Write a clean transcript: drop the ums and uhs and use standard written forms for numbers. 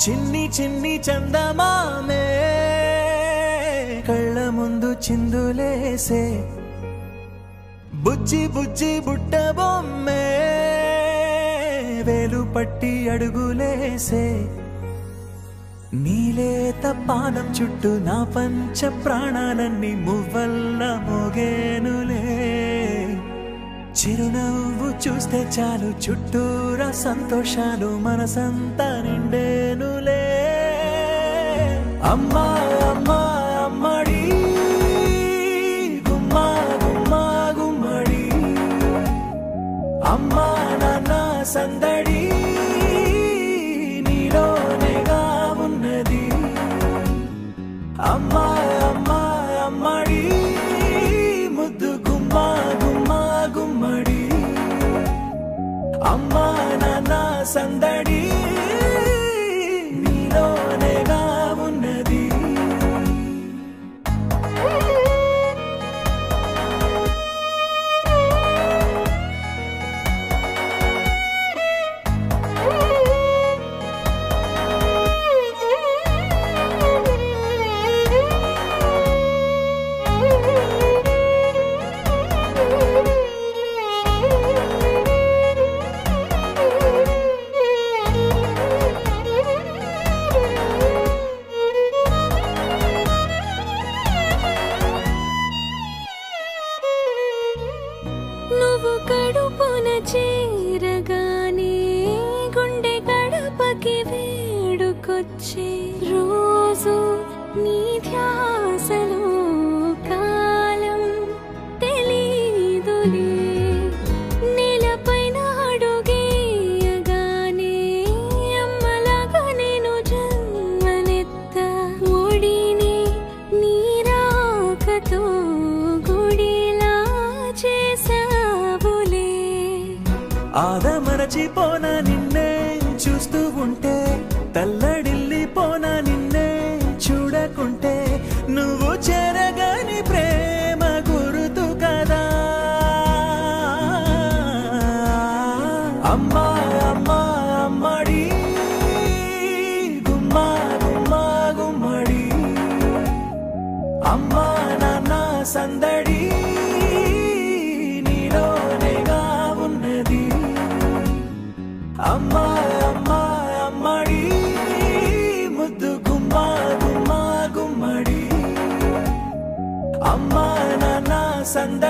చిన్ని చిన్ని చందమామే కళ్ళ ముందు చిందులేసే బుజ్జి బుజ్జి బుట్ట బొమ్మే వేలు పట్టి అడుగులేసే నీలేత పానం చుట్టూ నా పంచ ప్రాణాలన్నీ మువ్వల్ల మోగేనులే చిరునవ్వు చూస్తే చాలు చుట్టూరా సంతోషాలు మనసంతా నిండేనులే అమ్మా అమ్మా అమ్మడి గుమ్మా గుమ్మా గుమ్మడి అమ్మా నాన్న సందడి నీలోనేగా ఉన్నది అమ్మా అమ్మా అమ్మడి ముద్దు గుమ్మా గుమ్మా గుమ్మడి అమ్మా నాన్న సందడి నీలోనేగా ఉన్నది నువ్వు కడుపున చేరగానే గుండె గడపకి వేడుకొచ్చే రోజు నీ ధ్యాసలో కాలం తెలీదులే నేలపైన అడుగేయగానే అమ్మలాగా నేను జన్మనెత్త ఒడిని నీ రాకతో గుడిలా చేసావులే ఆదమరచిపోనా నిన్నే చూస్తూ ఉంటే తల్లడిల్లిపోనా నిన్నే చూడకుంటే నువ్వు చెరగని ప్రేమ గురుతు కదా అమ్మా అమ్మా అమ్మడి గుమ్మా గుమ్మా గుమ్మడి అమ్మా నాన్న సందడి నీలోనేగా ఉన్నది అమ్మా అమ్మా అమ్మడి ముద్దు గుమ్మా గుమ్మా గుమ్మడి అమ్మా నాన్న సందడి